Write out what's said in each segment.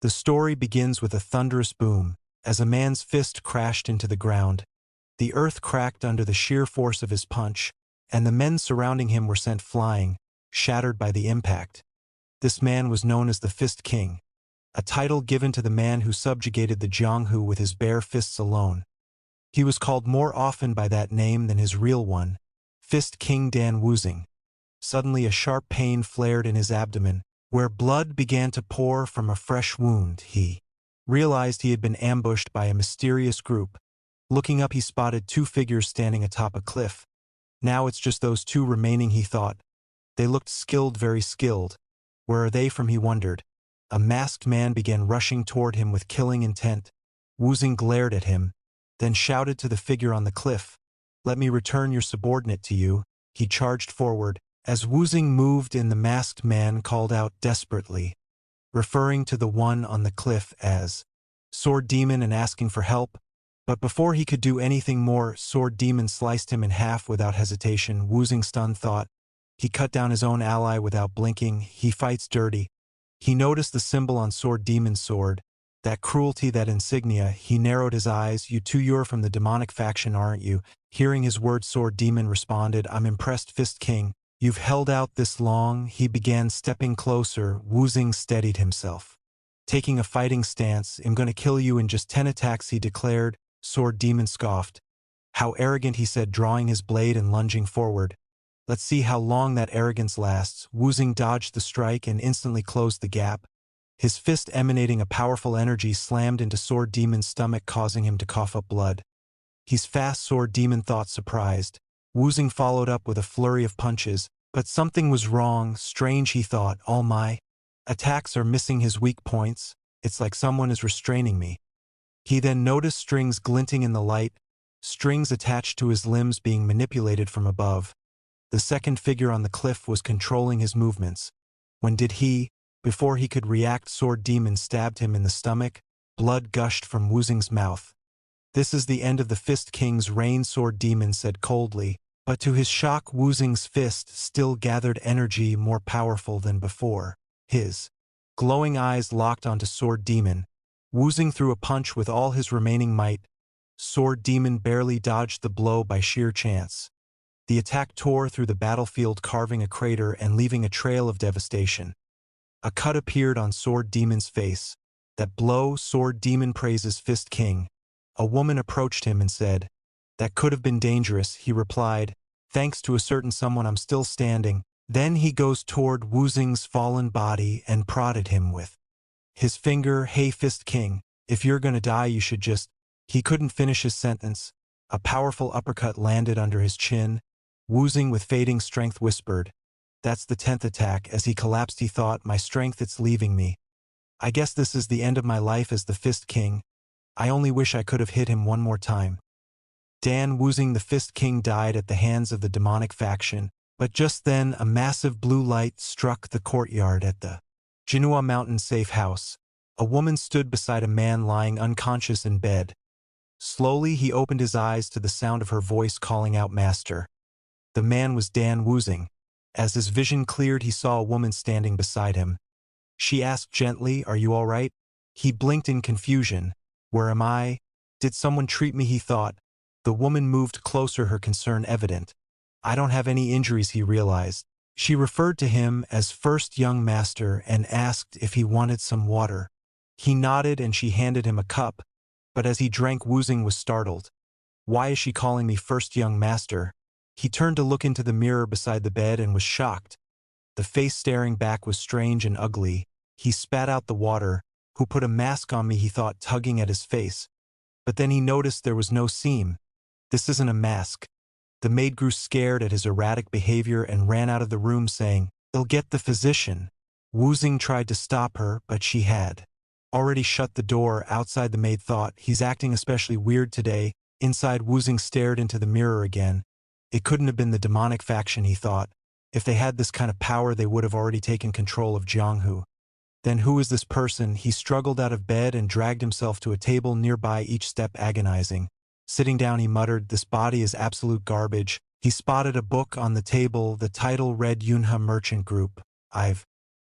The story begins with a thunderous boom, as a man's fist crashed into the ground. The earth cracked under the sheer force of his punch, and the men surrounding him were sent flying, shattered by the impact. This man was known as the Fist King, a title given to the man who subjugated the Jianghu with his bare fists alone. He was called more often by that name than his real one, Fist King Dan Wuzing. Suddenly a sharp pain flared in his abdomen, where blood began to pour from a fresh wound. He realized he had been ambushed by a mysterious group. Looking up, he spotted two figures standing atop a cliff. Now it's just those two remaining, he thought. They looked skilled, very skilled. Where are they from, he wondered. A masked man began rushing toward him with killing intent. Wuzing glared at him, then shouted to the figure on the cliff, "Let me return your subordinate to you." He charged forward. As Wuzing moved in, the masked man called out desperately, referring to the one on the cliff as Sword Demon and asking for help. But before he could do anything more, Sword Demon sliced him in half without hesitation. Wuzing, stunned, thought. He cut down his own ally without blinking. He fights dirty. He noticed the symbol on Sword Demon's sword. That cruelty, that insignia. He narrowed his eyes. You're from the demonic faction, aren't you? Hearing his words, Sword Demon responded, "I'm impressed, Fist King. You've held out this long." He began stepping closer. Wuzing steadied himself. Taking a fighting stance, "I'm gonna kill you in just 10 attacks, he declared. Sword Demon scoffed. "How arrogant," he said, drawing his blade and lunging forward. "Let's see how long that arrogance lasts." Wuzing dodged the strike and instantly closed the gap. His fist, emanating a powerful energy, slammed into Sword Demon's stomach, causing him to cough up blood. "He's fast," Sword Demon thought, surprised. Wuzing followed up with a flurry of punches, but something was wrong. Strange, he thought. All my attacks are missing his weak points. It's like someone is restraining me. He then noticed strings glinting in the light, strings attached to his limbs being manipulated from above. The second figure on the cliff was controlling his movements. When did he? Before he could react, Sword Demon stabbed him in the stomach. Blood gushed from Wuzing's mouth. "This is the end of the Fist King's reign," Sword Demon said coldly, but to his shock, Wuzing's fist still gathered energy more powerful than before. His glowing eyes locked onto Sword Demon. Wuzing threw a punch with all his remaining might. Sword Demon barely dodged the blow by sheer chance. The attack tore through the battlefield, carving a crater and leaving a trail of devastation. A cut appeared on Sword Demon's face. That blow, Sword Demon praises Fist King. A woman approached him and said, "That could have been dangerous," he replied. "Thanks to a certain someone, I'm still standing." Then he goes toward Wuzing's fallen body and prodded him with his finger. "Hey, Fist King, if you're gonna die, you should just..." He couldn't finish his sentence. A powerful uppercut landed under his chin. Wuzing, with fading strength, whispered, "That's the 10th attack." As he collapsed, he thought, "My strength, it's leaving me. I guess this is the end of my life as the Fist King. I only wish I could have hit him one more time." Dan Wuzing, the Fist King, died at the hands of the demonic faction, but just then a massive blue light struck the courtyard at the Jinhua Mountain safe house. A woman stood beside a man lying unconscious in bed. Slowly he opened his eyes to the sound of her voice calling out, "Master." The man was Dan Wuzing. As his vision cleared, he saw a woman standing beside him. She asked gently, "Are you all right?" He blinked in confusion. "Where am I? Did someone treat me?" he thought. The woman moved closer, her concern evident. "I don't have any injuries," he realized. She referred to him as First Young Master and asked if he wanted some water. He nodded and she handed him a cup, but as he drank, Wuzing was startled. "Why is she calling me First Young Master?" He turned to look into the mirror beside the bed and was shocked. The face staring back was strange and ugly. He spat out the water. "Who put a mask on me?" he thought, tugging at his face. But then he noticed there was no seam. "This isn't a mask." The maid grew scared at his erratic behavior and ran out of the room saying, "They'll get the physician." Wuzing tried to stop her, but she had already shut the door. Outside, the maid thought, "He's acting especially weird today." Inside, Wuzing stared into the mirror again. It couldn't have been the demonic faction, he thought. If they had this kind of power, they would have already taken control of Jianghu. Then who is this person? He struggled out of bed and dragged himself to a table nearby, each step agonizing. Sitting down, he muttered, "This body is absolute garbage." He spotted a book on the table. The title read Yunhe Merchant Group. "I've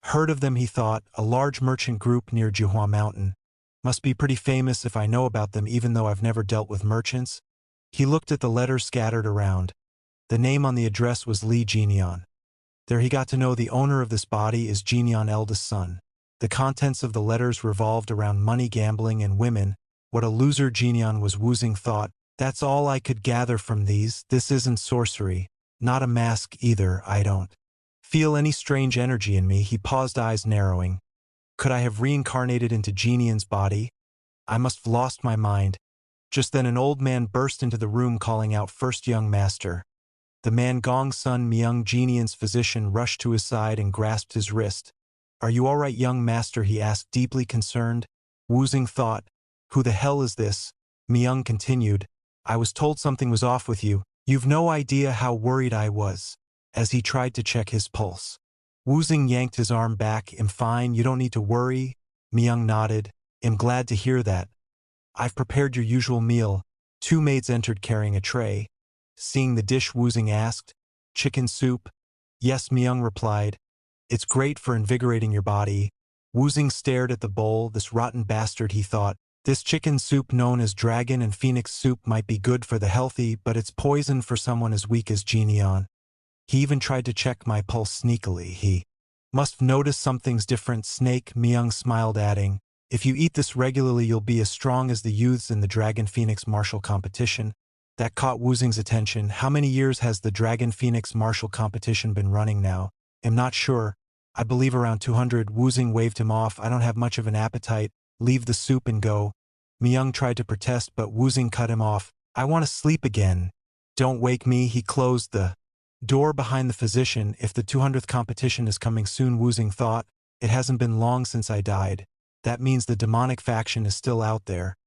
Heard of them, he thought, a large merchant group near Juhua Mountain. Must be pretty famous if I know about them even though I've never dealt with merchants. He looked at the letters scattered around. The name on the address was Li Jinian. There he got to know the owner of this body is Jinian eldest son. The contents of the letters revolved around money, gambling, and women. What a loser Jinian was. Wuzing thought. That's all I could gather from these. This isn't sorcery. Not a mask either. I don't feel any strange energy in me. He paused, eyes narrowing. Could I have reincarnated into Jinian's body? I must have lost my mind. Just then an old man burst into the room calling out, "First young master." The man Gong's son Myung, Jinian's physician, rushed to his side and grasped his wrist. "Are you all right, young master?" he asked, deeply concerned. Wuzing thought, "Who the hell is this?" Myung continued, "I was told something was off with you. You've no idea how worried I was," as he tried to check his pulse. Wuzing yanked his arm back. "I'm fine, you don't need to worry." Myung nodded. "I'm glad to hear that. I've prepared your usual meal." Two maids entered carrying a tray. Seeing the dish, Wuzing asked, "Chicken soup?" "Yes," Myung replied. "It's great for invigorating your body." Wuzing stared at the bowl. This rotten bastard, he thought. This chicken soup known as dragon and phoenix soup might be good for the healthy, but it's poison for someone as weak as Jinian. He even tried to check my pulse sneakily. He must notice something's different. Snake, Myung smiled, adding, "If you eat this regularly you'll be as strong as the youths in the Dragon Phoenix martial competition." That caught Wuzing's attention. How many years has the Dragon Phoenix martial competition been running now? "I'm not sure. I believe around 200. Wuzing waved him off. "I don't have much of an appetite. Leave the soup and go." Myung tried to protest, but Wuzing cut him off. "I want to sleep again. Don't wake me." He closed the door behind the physician. If the 200th competition is coming soon, Wuzing thought, it hasn't been long since I died. That means the demonic faction is still out there.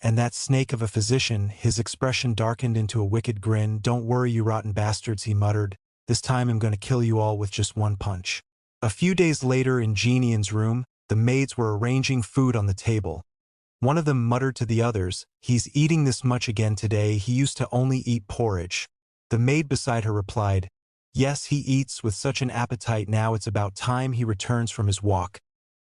And that snake of a physician, his expression darkened into a wicked grin. "Don't worry, you rotten bastards," he muttered. "This time I'm going to kill you all with just one punch." A few days later in Jinian's room, the maids were arranging food on the table. One of them muttered to the others, "He's eating this much again today. He used to only eat porridge." The maid beside her replied, "Yes, he eats with such an appetite now. It's about time he returns from his walk."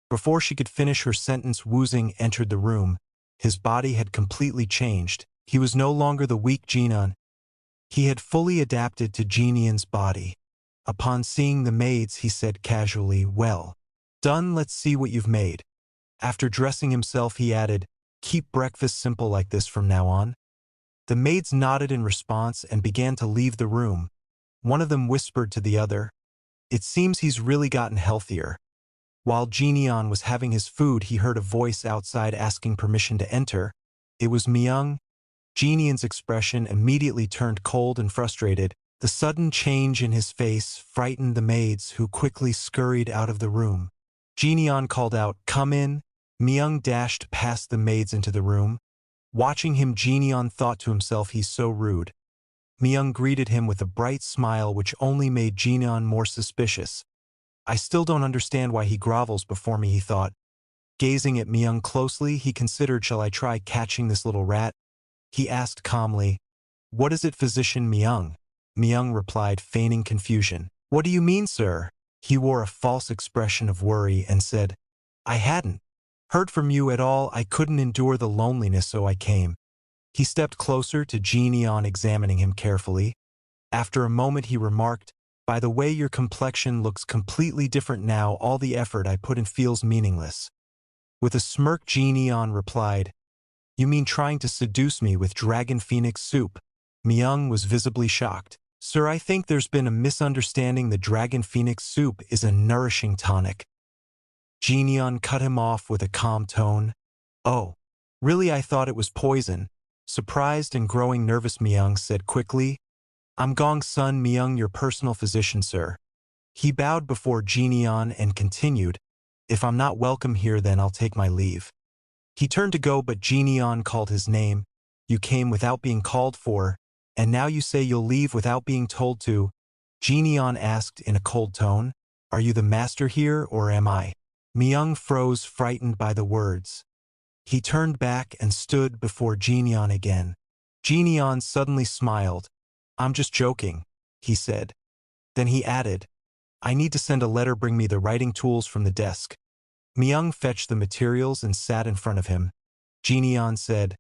Before she could finish her sentence, Wuzing entered the room. His body had completely changed. He was no longer the weak Jinian. He had fully adapted to Jinian's body. Upon seeing the maids, he said casually, "Well done, let's see what you've made." After dressing himself, he added, "Keep breakfast simple like this from now on." The maids nodded in response and began to leave the room. One of them whispered to the other, "It seems he's really gotten healthier." While Jinian was having his food, he heard a voice outside asking permission to enter. It was Myung. Jinian's expression immediately turned cold and frustrated. The sudden change in his face frightened the maids, who quickly scurried out of the room. Jinian called out, "Come in." Myung dashed past the maids into the room. Watching him, Jinian thought to himself, he's so rude. Myung greeted him with a bright smile which only made Jinian more suspicious. "I still don't understand why he grovels before me," he thought. Gazing at Myung closely, he considered, "Shall I try catching this little rat?" He asked calmly, "What is it, Physician Myung?" Myung replied, feigning confusion, "What do you mean, sir?" He wore a false expression of worry and said, "I hadn't heard from you at all. I couldn't endure the loneliness, so I came." He stepped closer to Jinian, examining him carefully. After a moment he remarked, "By the way, your complexion looks completely different now. All the effort I put in feels meaningless." With a smirk, Jinian replied, "You mean trying to seduce me with dragon phoenix soup?" Myung was visibly shocked. "Sir, I think there's been a misunderstanding. The dragon phoenix soup is a nourishing tonic." Jinian cut him off with a calm tone. "Oh, really? I thought it was poison." Surprised and growing nervous, Myung said quickly, "I'm Gong's son, Myung, your personal physician, sir." He bowed before Jinian and continued, "If I'm not welcome here, then I'll take my leave." He turned to go, but Jinian called his name. "You came without being called for, and now you say you'll leave without being told to?" Jinian asked in a cold tone, "Are you the master here, or am I?" Myung froze, frightened by the words. He turned back and stood before Jinian again. Jinian suddenly smiled. "I'm just joking," he said. Then he added, I need to send a letter. Bring me the writing tools from the desk. Myung fetched the materials and sat in front of him. Jineon said,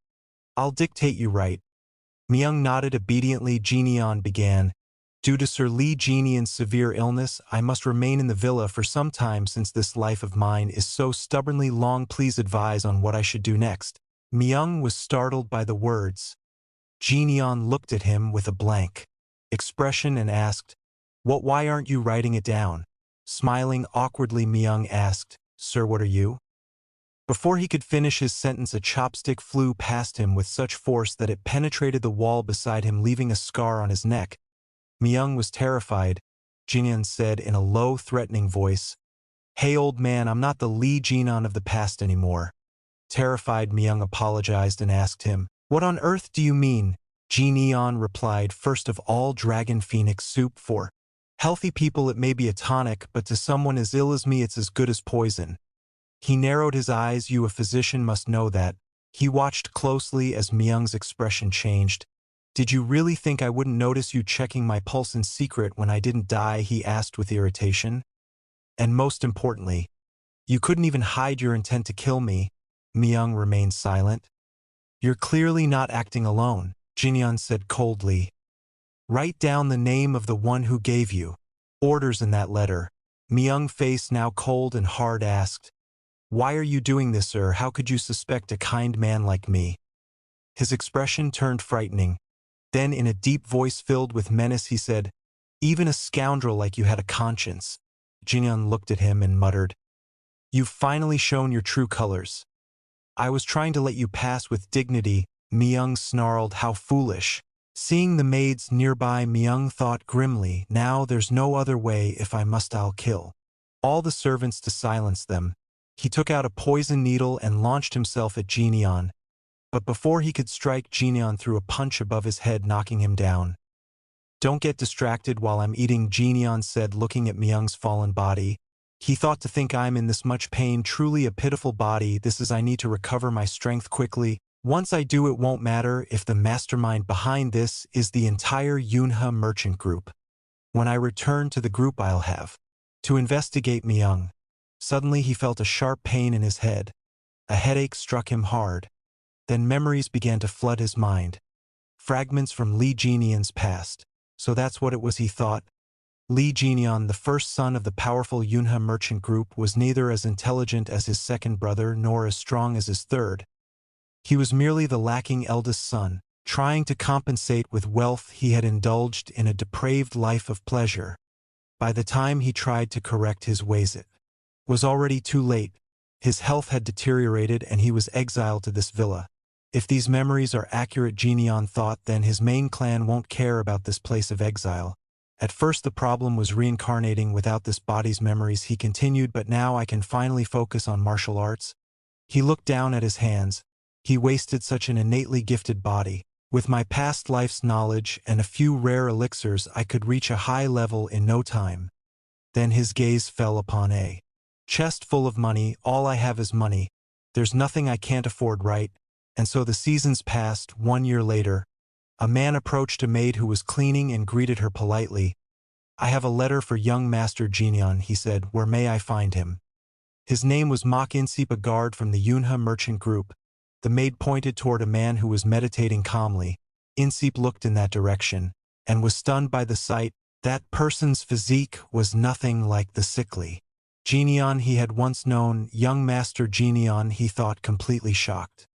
I'll dictate you write. Myung nodded obediently. Jineon began. Due to Sir Lee Jineon's severe illness, I must remain in the villa for some time since this life of mine is so stubbornly long. Please advise on what I should do next. Myung was startled by the words. Jineon looked at him with a blank expression and asked, why aren't you writing it down? Smiling awkwardly, Myung asked, Sir, what are you? Before he could finish his sentence, a chopstick flew past him with such force that it penetrated the wall beside him, leaving a scar on his neck. Myung was terrified. Jineon said in a low, threatening voice, Hey old man, I'm not the Lee Jineon of the past anymore. Terrified, Myung apologized and asked him, What on earth do you mean? Jineon replied, First of all, dragon phoenix soup. For healthy people it may be a tonic, but to someone as ill as me it's as good as poison. He narrowed his eyes. You, a physician, must know that. He watched closely as Myung's expression changed. Did you really think I wouldn't notice you checking my pulse in secret when I didn't die? He asked with irritation. And most importantly, you couldn't even hide your intent to kill me. Myung remained silent. You're clearly not acting alone, Jineon said coldly. Write down the name of the one who gave you orders in that letter. Myung's face, now cold and hard, asked, Why are you doing this, sir? How could you suspect a kind man like me? His expression turned frightening. Then, in a deep voice filled with menace, he said, Even a scoundrel like you had a conscience. Jineon looked at him and muttered, You've finally shown your true colors. I was trying to let you pass with dignity. Myung snarled, How foolish. Seeing the maids nearby, Myung thought grimly, Now there's no other way. If I must, I'll kill all the servants to silence them. He took out a poison needle and launched himself at Jineon. But before he could strike, Jineon threw a punch above his head, knocking him down. Don't get distracted while I'm eating, Jineon said, looking at Myung's fallen body. He thought to think I'm in this much pain, truly a pitiful body. This is I need to recover my strength quickly. Once I do, it won't matter if the mastermind behind this is the entire Yunha merchant group. When I return to the group, I'll have to investigate Myung. Suddenly he felt a sharp pain in his head. A headache struck him hard. Then memories began to flood his mind. Fragments from Lee Jineon's past. So that's what it was, he thought. Lee Jineon, the first son of the powerful Yunha merchant group, was neither as intelligent as his second brother nor as strong as his third. He was merely the lacking eldest son, trying to compensate with wealth. He had indulged in a depraved life of pleasure. By the time he tried to correct his ways, it was already too late. His health had deteriorated and he was exiled to this villa. If these memories are accurate, Jineon thought, then his main clan won't care about this place of exile. At first the problem was reincarnating without this body's memories, he continued, but now I can finally focus on martial arts. He looked down at his hands. He wasted such an innately gifted body. With my past life's knowledge and a few rare elixirs, I could reach a high level in no time. Then his gaze fell upon a chest full of money. All I have is money. There's nothing I can't afford, right? And so the seasons passed. 1 year later, a man approached a maid who was cleaning and greeted her politely. I have a letter for young Master Jineon, he said. Where may I find him? His name was Mok Insip, a guard from the Yunha merchant group. The maid pointed toward a man who was meditating calmly. Insip looked in that direction and was stunned by the sight. That person's physique was nothing like the sickly Jineon he had once known. Young Master Jineon, he thought, completely shocked.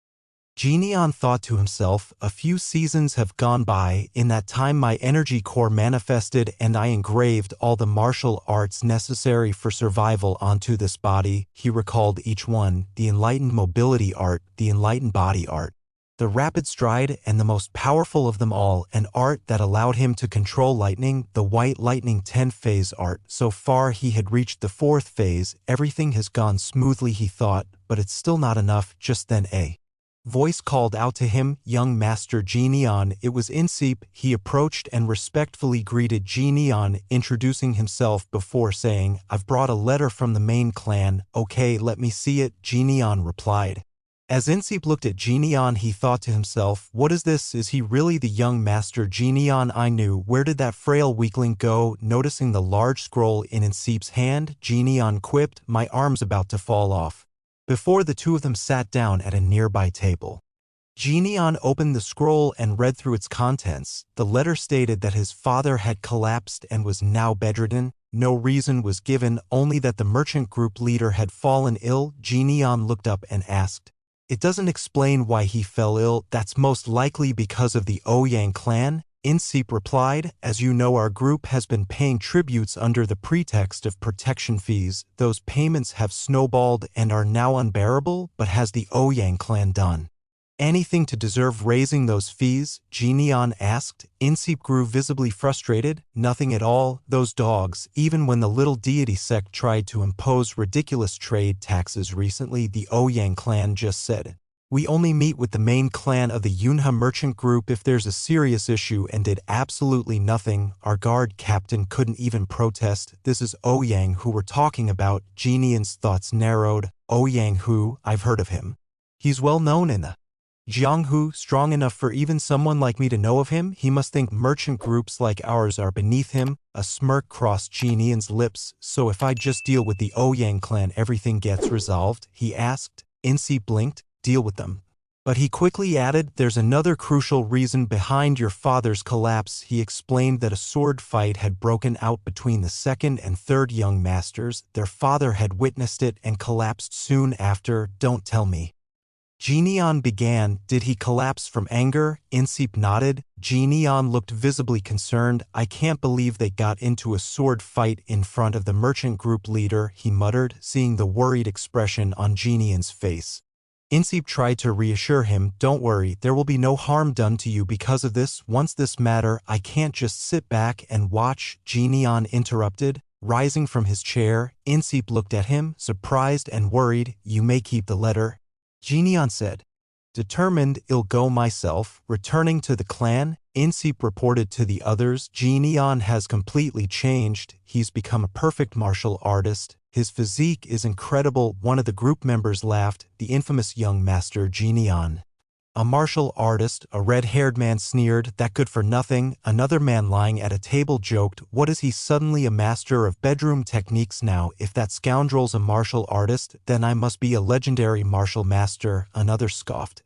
Jineon thought to himself, a few seasons have gone by. In that time my energy core manifested and I engraved all the martial arts necessary for survival onto this body. He recalled each one: the enlightened mobility art, the enlightened body art, the rapid stride, and the most powerful of them all, an art that allowed him to control lightning, the white lightning 10-phase art. So far he had reached the 4th phase. Everything has gone smoothly, he thought, but it's still not enough. Just then a voice called out to him, Young Master Jineon. It was Insip. He approached and respectfully greeted Jineon, introducing himself before saying, I've brought a letter from the main clan. Okay, let me see it, Jineon replied. As Insip looked at Genion, he thought to himself, what is this? Is he really the young master Genion I knew? Where did that frail weakling go? Noticing the large scroll in Insip's hand, Genion quipped, my arm's about to fall off. Before the two of them sat down at a nearby table. Genion opened the scroll and read through its contents. The letter stated that his father had collapsed and was now bedridden. No reason was given, only that the merchant group leader had fallen ill. Genion looked up and asked, it doesn't explain why he fell ill. That's most likely because of the Ouyang clan. Insip replied, as you know, our group has been paying tributes under the pretext of protection fees. Those payments have snowballed and are now unbearable, but has the Ouyang clan done anything to deserve raising those fees? Genion asked. Insip grew visibly frustrated. Nothing at all. Those dogs, even when the little deity sect tried to impose ridiculous trade taxes recently, the Ouyang clan just said, we only meet with the main clan of the Yunha merchant group if there's a serious issue, and did absolutely nothing. Our guard captain couldn't even protest. This is Ouyang who we're talking about. Genion's thoughts narrowed. Ouyang who? I've heard of him. He's well known in the Jianghu, strong enough for even someone like me to know of him. He must think merchant groups like ours are beneath him. A smirk crossed Genion's lips. So if I just deal with the Ouyang clan, everything gets resolved? He asked. Insip blinked. Deal with them. But he quickly added, there's another crucial reason behind your father's collapse. He explained that a sword fight had broken out between the second and third young masters. Their father had witnessed it and collapsed soon after. Don't tell me. Genion began, did he collapse from anger? Insip nodded. Genion looked visibly concerned. I can't believe they got into a sword fight in front of the merchant group leader, he muttered, seeing the worried expression on Genion's face. Insip tried to reassure him, don't worry, there will be no harm done to you because of this. Once this matter, I can't just sit back and watch, Genion interrupted. Rising from his chair, Insip looked at him, surprised and worried. You may keep the letter, Genion said. Determined, I'll go myself. Returning to the clan, Insip reported to the others, Genion has completely changed. He's become a perfect martial artist. His physique is incredible. One of the group members laughed, the infamous young master Genion. A martial artist, a red-haired man sneered, that good for nothing. Another man lying at a table joked, what is he suddenly a master of bedroom techniques now? If that scoundrel's a martial artist, then I must be a legendary martial master. Another scoffed.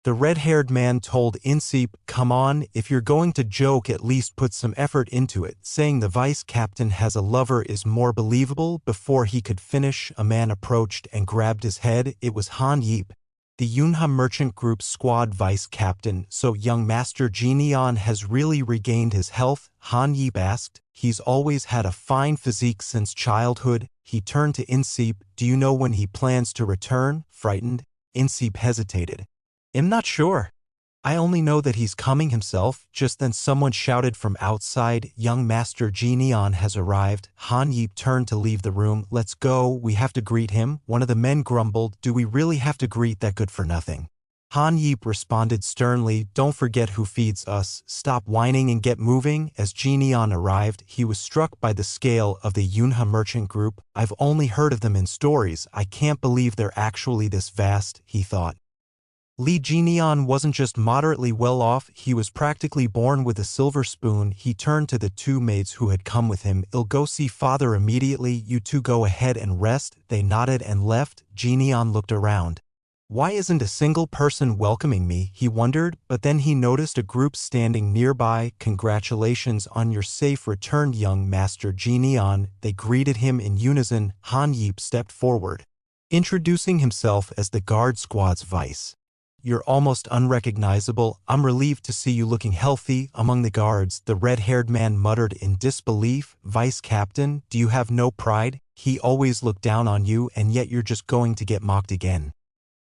The red-haired man told Insip, come on, if you're going to joke, at least put some effort into it. Saying the vice captain has a lover is more believable. Before he could finish, a man approached and grabbed his head. It was Han Yip, the Yunha merchant group's squad vice captain. So young master Genion has really regained his health? Han Yip asked. He's always had a fine physique since childhood. He turned to Insip. Do you know when he plans to return? Frightened, Insip hesitated. I'm not sure. I only know that he's coming himself. Just then someone shouted from outside, young master Genion has arrived. Han Yip turned to leave the room. Let's go, we have to greet him. One of the men grumbled, do we really have to greet that good for nothing? Han Yip responded sternly, don't forget who feeds us. Stop whining and get moving. As Genion arrived, he was struck by the scale of the Yunha merchant group. I've only heard of them in stories. I can't believe they're actually this vast, he thought. Li Genion wasn't just moderately well off, he was practically born with a silver spoon. He turned to the two maids who had come with him. I'll go see father immediately, you two go ahead and rest. They nodded and left. Genion looked around. Why isn't a single person welcoming me? He wondered, but then he noticed a group standing nearby. Congratulations on your safe return, young master Genion. They greeted him in unison. Han Yip stepped forward, introducing himself as the guard squad's vice. You're almost unrecognizable. I'm relieved to see you looking healthy. Among the guards, the red-haired man muttered in disbelief. Vice Captain, do you have no pride? He always looked down on you, and yet you're just going to get mocked again.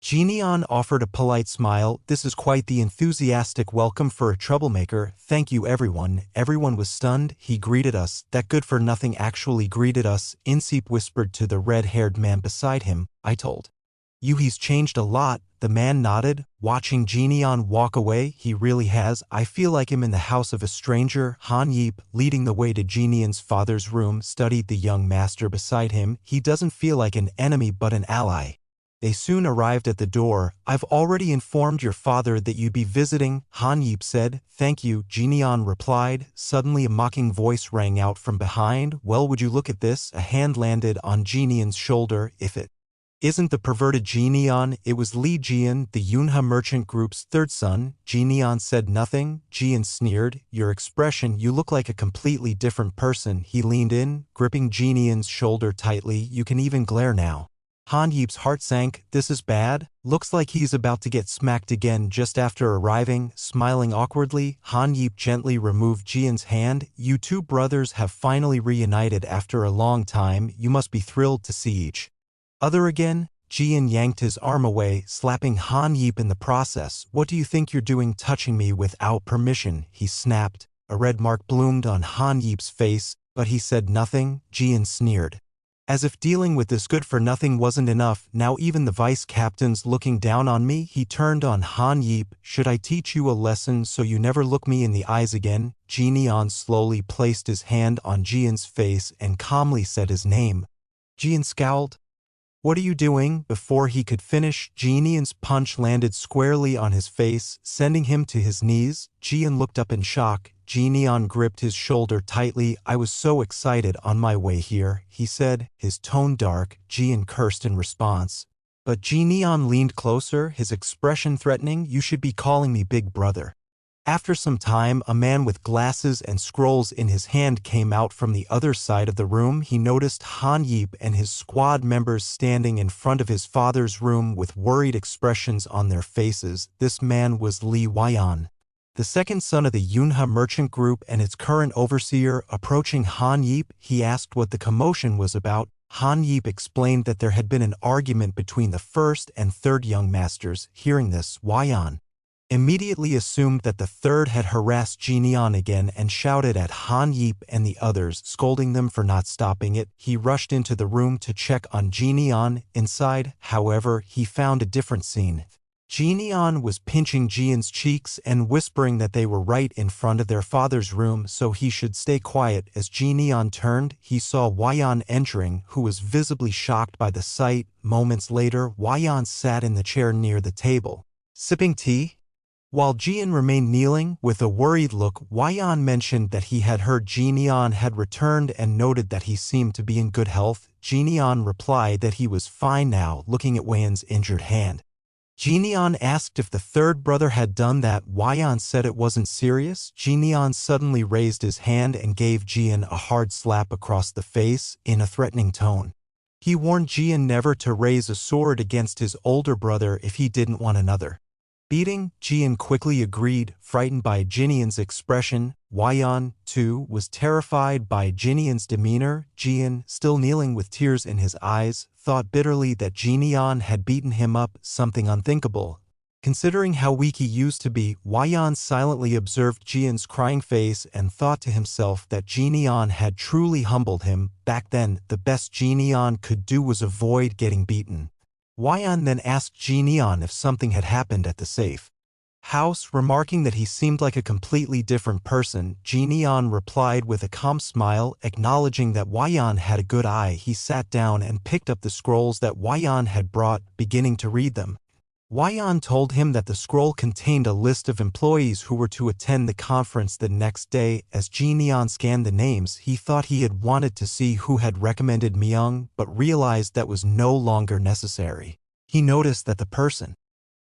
Genion offered a polite smile. This is quite the enthusiastic welcome for a troublemaker. Thank you, everyone. Everyone was stunned. He greeted us. That good for nothing actually greeted us. Insip whispered to the red-haired man beside him. I told you he's changed a lot. The man nodded, watching Genion walk away. He really has. I feel like I'm in the house of a stranger. Han Yip, leading the way to Genion's father's room, studied the young master beside him. He doesn't feel like an enemy but an ally. They soon arrived at the door. "I've already informed your father that you'd be visiting," Han Yip said. "Thank you," Jinian replied. Suddenly a mocking voice rang out from behind. "Well, would you look at this?" A hand landed on Jinian's shoulder. "If it isn't the perverted Jinian." It was Li Jian, the Yunhe merchant group's third son. Jinian said nothing. Jian sneered. "Your expression, you look like a completely different person." He leaned in, gripping Jinian's shoulder tightly. "You can even glare now." Han Yip's heart sank. "This is bad. Looks like he's about to get smacked again." Just after arriving, smiling awkwardly, Han Yip gently removed Jian's hand. "You two brothers have finally reunited after a long time. You must be thrilled to see each other again." Jian yanked his arm away, slapping Han Yip in the process. "What do you think you're doing touching me without permission?" he snapped. A red mark bloomed on Han Yip's face, but he said nothing. Jian sneered. "As if dealing with this good-for-nothing wasn't enough, now even the vice-captain's looking down on me." He turned on Han Yip. "Should I teach you a lesson so you never look me in the eyes again?" Jinian slowly placed his hand on Jian's face and calmly said his name. Jian scowled. "What are you doing?" Before he could finish, Jinian's punch landed squarely on his face, sending him to his knees. Jian looked up in shock. Jinian gripped his shoulder tightly. "I was so excited on my way here," he said, his tone dark. Jian cursed in response. But Jinian leaned closer, his expression threatening. "You should be calling me big brother." After some time, a man with glasses and scrolls in his hand came out from the other side of the room. He noticed Han Yip and his squad members standing in front of his father's room with worried expressions on their faces. This man was Li Weian, the second son of the Yunhe merchant group and its current overseer. Approaching Han Yip, he asked what the commotion was about. Han Yip explained that there had been an argument between the first and third young masters. Hearing this, Weian immediately assumed that the third had harassed Jinian again and shouted at Han Yip and the others, scolding them for not stopping it. He rushed into the room to check on Jinian. Inside, however, he found a different scene. Jinian was pinching Jian's cheeks and whispering that they were right in front of their father's room, so he should stay quiet. As Jinian turned, he saw Weian entering, who was visibly shocked by the sight. Moments later, Weian sat in the chair near the table, sipping tea. While Jian remained kneeling, with a worried look, Weian mentioned that he had heard Jinian had returned and noted that he seemed to be in good health. Jinian replied that he was fine now, looking at Weian's injured hand. Jinian asked if the third brother had done that. Weian said it wasn't serious. Jinian suddenly raised his hand and gave Jian a hard slap across the face, in a threatening tone. He warned Jian never to raise a sword against his older brother if he didn't want another beating. Jian quickly agreed, frightened by Jinian's expression. Weian, too, was terrified by Jinian's demeanor. Jian, still kneeling with tears in his eyes, thought bitterly that Jinian had beaten him up, something unthinkable. Considering how weak he used to be, Weian silently observed Jian's crying face and thought to himself that Jinian had truly humbled him. Back then, the best Jinian could do was avoid getting beaten. Weian then asked Jinian if something had happened at the safe house, remarking that he seemed like a completely different person. Jinian replied with a calm smile, acknowledging that Weian had a good eye. He sat down and picked up the scrolls that Weian had brought, beginning to read them. Weian told him that the scroll contained a list of employees who were to attend the conference the next day. As Jinian scanned the names, he thought he had wanted to see who had recommended Myung, but realized that was no longer necessary. He noticed that the person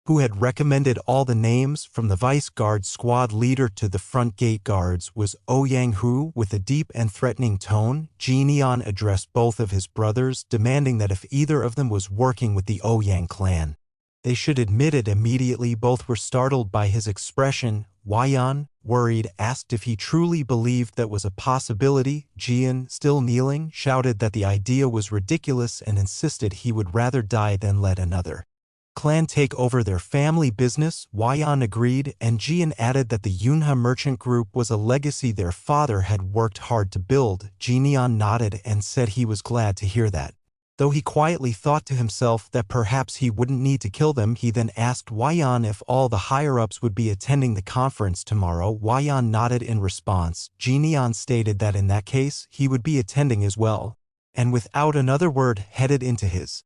who had recommended all the names, from the vice guard squad leader to the front gate guards, was Ouyang Hu. With a deep and threatening tone, Jinian addressed both of his brothers, demanding that if either of them was working with the Ouyang clan, they should admit it immediately. Both were startled by his expression. Weian, worried, asked if he truly believed that was a possibility. Jian, still kneeling, shouted that the idea was ridiculous and insisted he would rather die than let another clan take over their family business. Weian agreed, and Jian added that the Yunhe merchant group was a legacy their father had worked hard to build. Jinian nodded and said he was glad to hear that. Though he quietly thought to himself that perhaps he wouldn't need to kill them, he then asked Weian if all the higher-ups would be attending the conference tomorrow. Weian nodded in response. Jinian stated that in that case, he would be attending as well, and without another word headed into his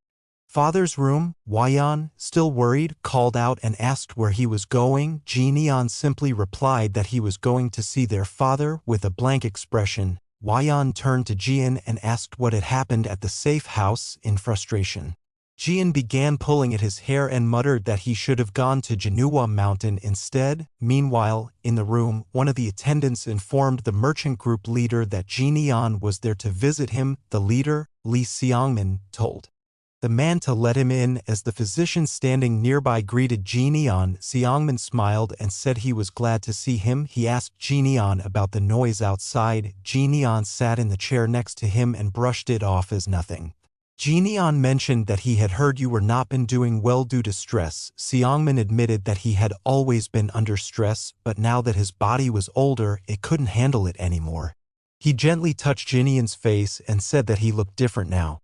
Father's room, Waiyan, still worried, called out and asked where he was going. Jian simply replied that he was going to see their father. With a blank expression, Waiyan turned to Jian and asked what had happened at the safe house. In frustration, Jian began pulling at his hair and muttered that he should have gone to Jinhua Mountain instead. Meanwhile, in the room, one of the attendants informed the merchant group leader that Jian was there to visit him. The leader, Li Xiangmin, told the man to let him in. As the physician standing nearby greeted Jian, Xiangmin smiled and said he was glad to see him. He asked Jian about the noise outside. Jian sat in the chair next to him and brushed it off as nothing. Jian mentioned that he had heard you were not been doing well due to stress. Xiangmin admitted that he had always been under stress, but now that his body was older, it couldn't handle it anymore. He gently touched Jian's face and said that he looked different now,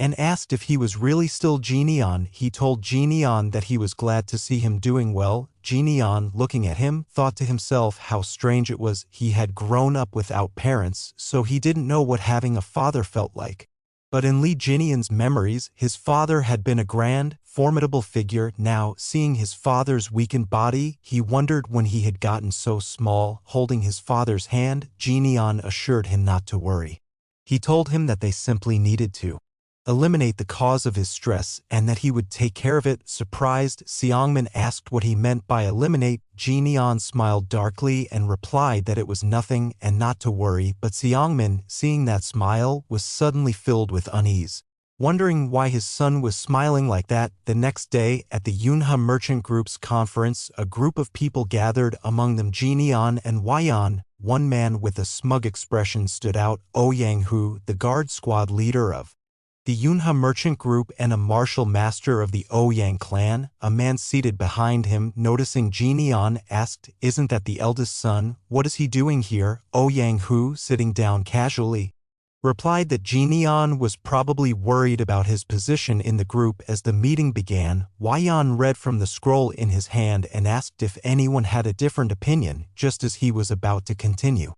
and asked if he was really still Jian. He told Jian that he was glad to see him doing well. Jian, looking at him, thought to himself how strange it was. He had grown up without parents, so he didn't know what having a father felt like. But in Li Jinian's memories, his father had been a grand, formidable figure. Now, seeing his father's weakened body, he wondered when he had gotten so small. Holding his father's hand, Jian assured him not to worry. He told him that they simply needed to eliminate the cause of his stress and that he would take care of it. Surprised, Xiangmin asked what he meant by eliminate. Jian smiled darkly and replied that it was nothing and not to worry, but Xiangmin, seeing that smile, was suddenly filled with unease, wondering why his son was smiling like that. The next day, at the Yunhe Merchant Group's conference, a group of people gathered, among them Jian and Waiyan. One man with a smug expression stood out, Ouyang, the guard squad leader of the Yunhe Merchant Group and a martial master of the Ouyang clan. A man seated behind him, noticing Jian, asked, "Isn't that the eldest son? What is he doing here?" Ouyang, sitting down casually, replied that Jian was probably worried about his position in the group. As the meeting began, Waiyan read from the scroll in his hand and asked if anyone had a different opinion. Just as he was about to continue,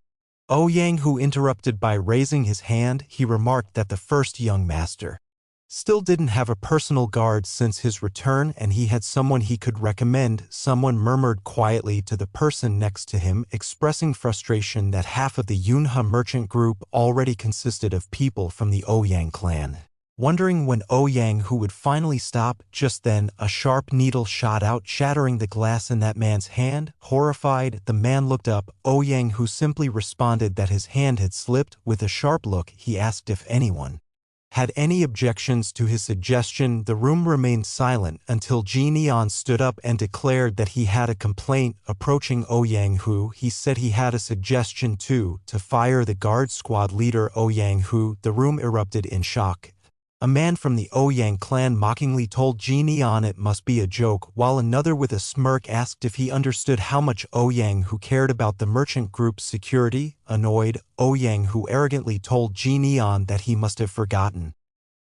Ouyang interrupted by raising his hand. He remarked that the first young master still didn't have a personal guard since his return and he had someone he could recommend. Someone murmured quietly to the person next to him, expressing frustration that half of the Yunhe Merchant Group already consisted of people from the Ouyang clan. Wondering when Ouyang would finally stop, just then a sharp needle shot out, shattering the glass in that man's hand. Horrified, the man looked up. Ouyang simply responded that his hand had slipped. With a sharp look, he asked if anyone had any objections to his suggestion. The room remained silent until Jian stood up and declared that he had a complaint. Approaching Ouyang, he said he had a suggestion too, to fire the guard squad leader. Ouyang, the room erupted in shock. A man from the Ouyang clan mockingly told Jian it must be a joke, while another with a smirk asked if he understood how much Ouyang cared about the merchant group's security. Annoyed, Ouyang arrogantly told Jian that he must have forgotten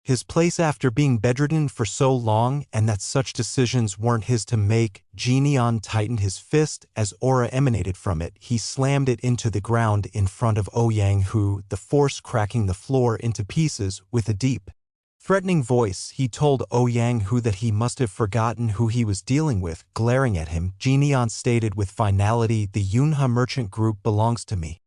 his place after being bedridden for so long and that such decisions weren't his to make. Jian tightened his fist. As aura emanated from it, he slammed it into the ground in front of Ouyang, the force cracking the floor into pieces. With a deep, threatening voice, he told Ouyang that he must have forgotten who he was dealing with. Glaring at him, Jian stated with finality, "The Yunhe Merchant Group belongs to me.